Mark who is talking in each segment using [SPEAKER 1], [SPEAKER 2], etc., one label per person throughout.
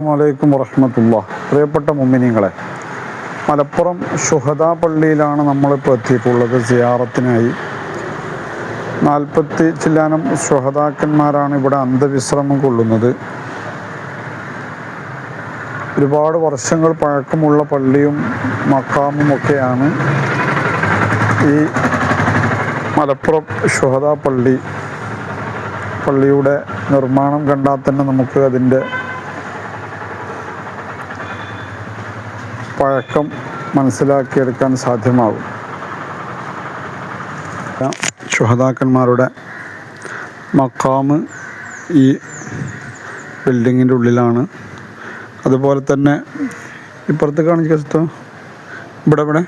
[SPEAKER 1] അലൈക്കും വറഹ്മത്തുള്ളാഹി. പ്രിയപ്പെട്ട മുഅ്മിനീങ്ങളെ, മലപ്പുറം ശുഹദാ പള്ളിയിലാണ് നമ്മളിപ്പോൾ എത്തിയിട്ടുള്ളത് സിയാറത്തിനായി. 40 ചില്ലാനം ശുഹദാക്കന്മാരാണ് ഇവിടെ അന്ത്യവിശ്രമം കൊള്ളുന്നത്. ഒരുപാട് വർഷങ്ങൾ പഴക്കമുള്ള പള്ളിയും മഖാമും ഒക്കെയാണ് ഈ മലപ്പുറം ശുഹദാ പള്ളിയുടെ നിർമ്മാണം കണ്ടാൽ തന്നെ നമുക്ക് അതിൻ്റെ പഴക്കം മനസ്സിലാക്കിയെടുക്കാൻ സാധ്യമാകും. ശുഹദാക്കന്മാരുടെ മഖാമ് ഈ ബിൽഡിങ്ങിൻ്റെ ഉള്ളിലാണ്. അതുപോലെ തന്നെ ഇപ്പുറത്ത് കാണിച്ച ഇവിടെ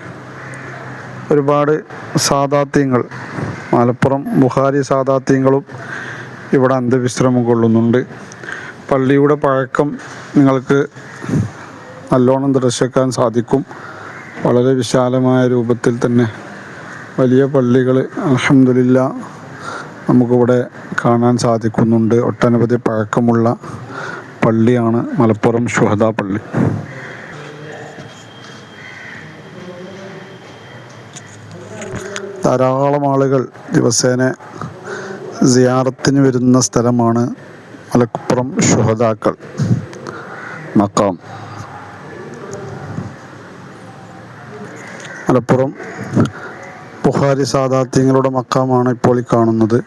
[SPEAKER 1] ഒരുപാട് സാദാത്യങ്ങൾ, മലപ്പുറം ബുഖാരി സാദാത്യങ്ങളും ഇവിടെ അന്ത്യവിശ്രമം കൊള്ളുന്നുണ്ട്. പള്ളിയുടെ പഴക്കം നിങ്ങൾക്ക് നല്ലോണം ദർശിക്കാൻ സാധിക്കും. വളരെ വിശാലമായ രൂപത്തിൽ തന്നെ വലിയ പള്ളികൾ അൽഹംദുലില്ലാഹ് നമുക്കിവിടെ കാണാൻ സാധിക്കുന്നുണ്ട്. ഒട്ടനവധി പഴക്കമുള്ള പള്ളിയാണ് മലപ്പുറം ശുഹദാ പള്ളി. ധാരാളം ആളുകൾ ദിവസേന സിയാറത്തിന് വരുന്ന സ്ഥലമാണ് മലപ്പുറം ശുഹദാക്കൾ മഖാം. മലപ്പുറം ബുഖാരി സാദാത്യങ്ങളുടെ മഖാമാണ് ഇപ്പോൾ ഈ കാണുന്നത്.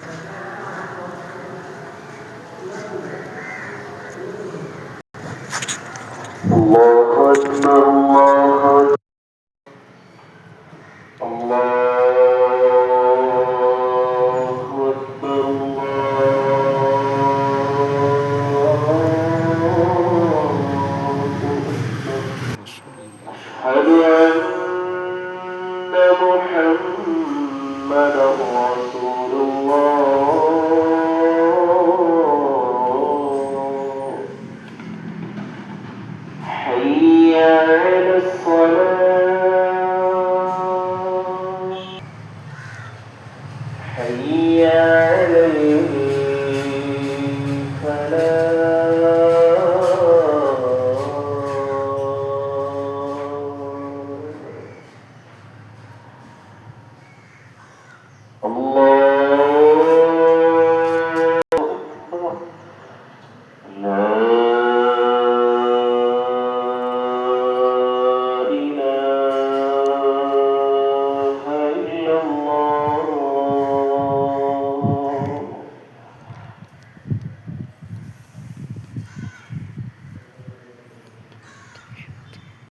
[SPEAKER 2] حي على الصلاة